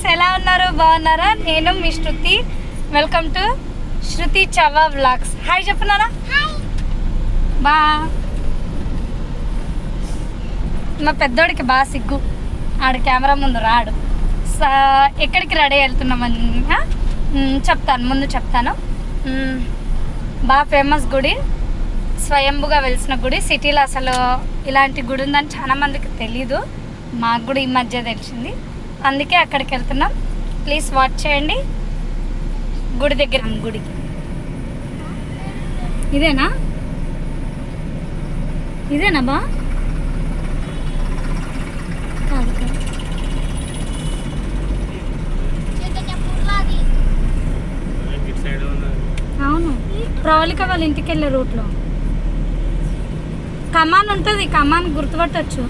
Friends, ఎలా ఉన్నారు? బాగున్నారా? నేను మీ Shruti. Welcome to Shruti Chava vlogs. Hi చెప్పున్నారా? బా మా పెద్దోడికి బాగా సిగ్గు, ఆడు కెమెరా ముందు రాడు. ఎక్కడికి రెడీ వెళ్తున్నామని ముందు చెప్తాను. బాగా ఫేమస్ గుడి, స్వయంభుగా వెలిసిన గుడి. సిటీలో అసలు ఇలాంటి గుడి ఉందని చాలా మందికి తెలీదు, మాకు కూడా ఈ మధ్య తెలిసింది. అందుకే అక్కడికి వెళ్తున్నాం. ప్లీజ్ వాచ్ చేయండి. గుడి దగ్గర గుడికి ఇదేనా బా? అవును, ప్రవళిక వాళ్ళ ఇంటికి వెళ్ళే రూట్లో కమాన్ ఉంటుంది. కమాన్ గుర్తుపట్టచ్చు.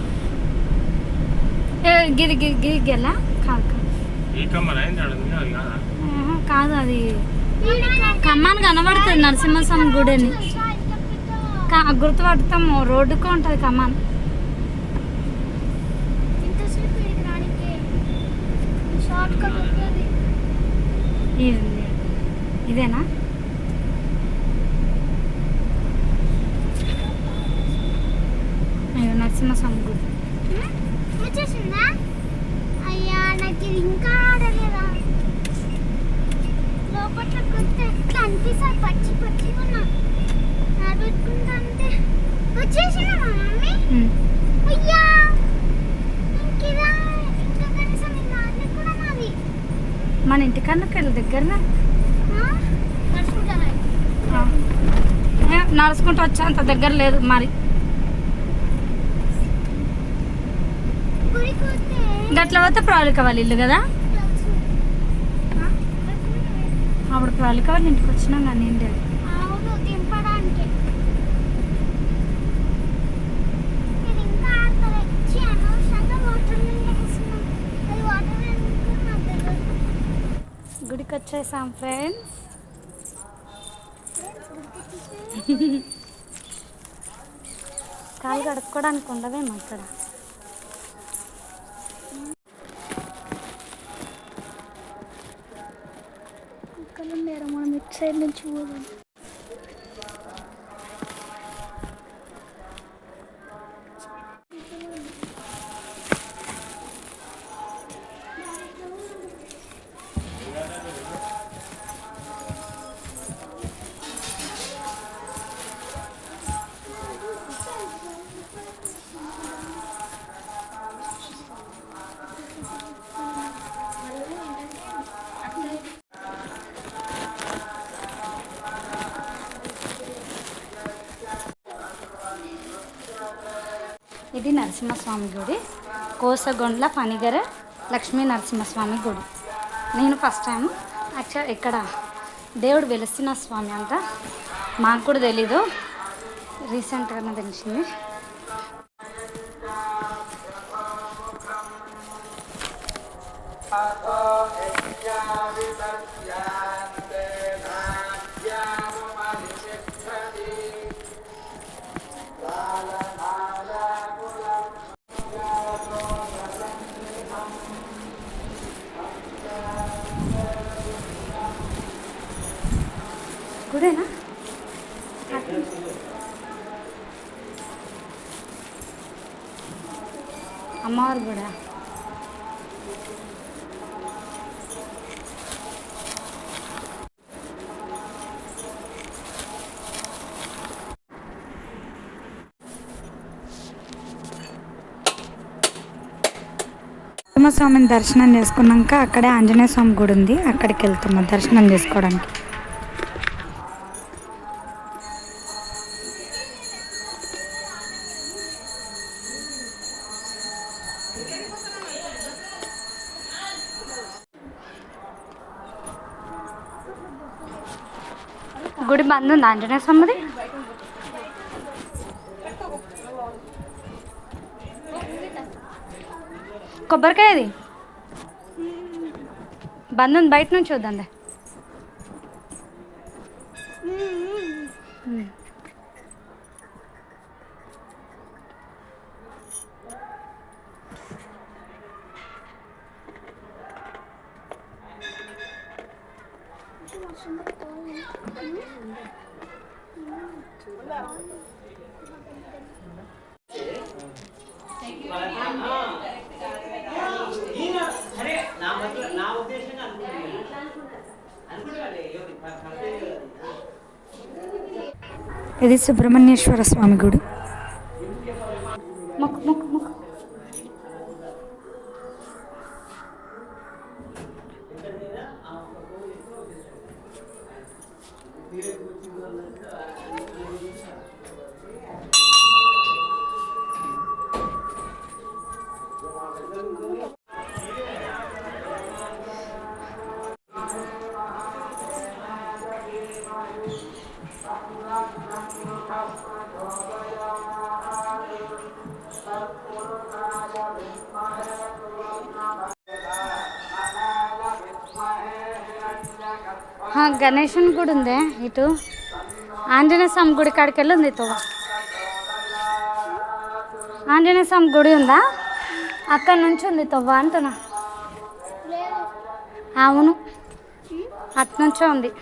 గిరి గిరి గిరి గెలా కాదు, అది కమాన్ కనబడుతుంది. నరసింహస్వామి గుడి అని గుర్తుపడతాము. రోడ్డుకు ఉంటుంది కమాన్. ఇదేనా? అయ్యో, నరసింహస్వామి గుడి వచ్చేసిందా? అయ్యా, నాకు ఇంకా ఆడలేదా? లోపల కొంచెం ఎట్లా అనిపిస్తుంది, పచ్చి పచ్చిగా ఉన్నా పెట్టుకుంటా అంటే వచ్చేసిందా మా మమ్మీ? అయ్యా, ఇంకా కనీసం కూడా నాది. మన ఇంటికన్నా దగ్గరనే నడుచుకుంటూ వచ్చా, అంత దగ్గర లేదు మరి. గట్ల పోతే ప్రవళిక వాళ్ళ ఇల్లు కదా. అప్పుడు ప్రవళిక వాళ్ళ ఇంటికి వచ్చినాం కానీ ఏంటి గుడికి వచ్చేసాం ఫ్రెండ్స్. కాలు కడుక్కోవడానికి ఉండవేమో ఇక్కడ. మనం ఇటు సైడ్ నుంచి పోదాం. ఇది నరసింహస్వామి గుడి, కోసగొండ్ల పనిగర లక్ష్మీ నరసింహస్వామి గుడి. నేను ఫస్ట్ టైం యాక్చువల్ ఇక్కడ దేవుడు వెలిసిన స్వామి అంట, మాకు కూడా తెలీదు, రీసెంట్గానే తెలిసింది. గుడేనా? అమ్మవారి గుడా? నరసింహస్వామిని దర్శనం చేసుకున్నాక అక్కడే ఆంజనేయ స్వామి గుడి ఉంది, అక్కడికి వెళ్తున్నాం దర్శనం చేసుకోవడానికి. గుడి బంద్ ఉంది ఆంజనేయ స్వామిది. కొబ్బరికాయది బంద్ ఉంది, బయట నుంచి చూద్దాంలే. ఇది సుబ్రహ్మణ్యేశ్వర స్వామి గుడి. మొక్కు మొక్కు మొక్కు. గణేశుని గుడి ఉందే ఇటు. ఆంజనేయ స్వామి గుడి కాడికి వెళ్ళి ఉంది తో. ఆంజనేయ స్వామి గుడి ఉందా? అక్కడ నుంచి ఉంది తవ్వ అంటున్నా. అవును, అట్నుంచే ఉంది.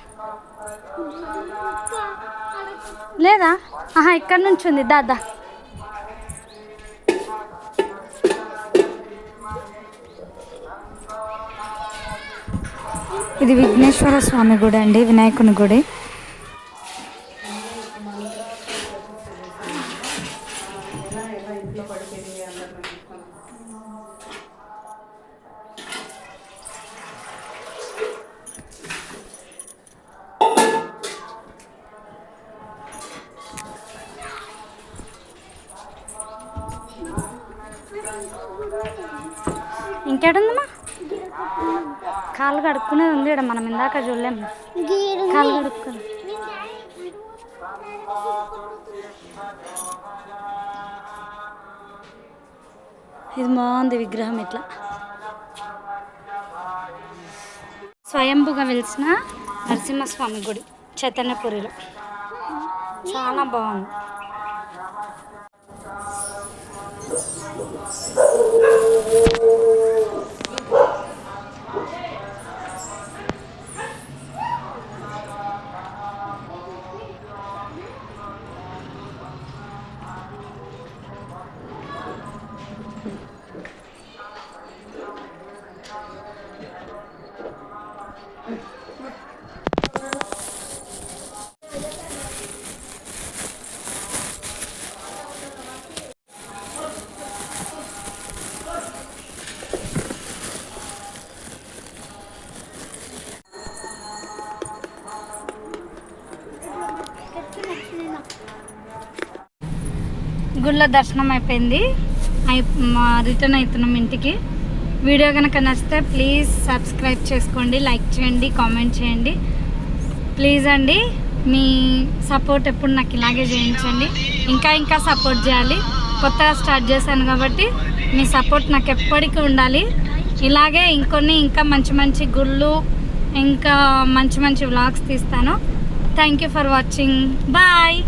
లేదా? ఇక్కడ నుంచి ఉంది. దాదా ఇది విఘ్నేశ్వర స్వామి గుడి అండి, వినాయకుని గుడి. ఇంకేడుందమ్మా? కాళ్ళు కడుక్కునేది ఉంది ఇక్కడ, మనం ఇందాక చూడలేము. కాళ్ళు కడుక్కుని ఇది బాగుంది విగ్రహం. ఇట్లా స్వయంభుగా వెలిసిన నరసింహస్వామి గుడి చైతన్యపురిలో చాలా బాగుంది. గుళ్ళ దర్శనం అయిపోయింది. రిటర్న్ అవుతున్నాం ఇంటికి. వీడియో కనుక నచ్చితే ప్లీజ్ సబ్స్క్రైబ్ చేసుకోండి, లైక్ చేయండి, కామెంట్ చేయండి ప్లీజ్ అండి. మీ సపోర్ట్ ఎప్పుడు నాకు ఇలాగే చేయించండి. ఇంకా సపోర్ట్ చేయాలి. కొత్తగా స్టార్ట్ చేశాను కాబట్టి మీ సపోర్ట్ నాకు ఎప్పటికీ ఉండాలి. ఇలాగే ఇంకా మంచి గుళ్ళు, ఇంకా మంచి వ్లాగ్స్ తీస్తాను. Thank you for watching. Bye.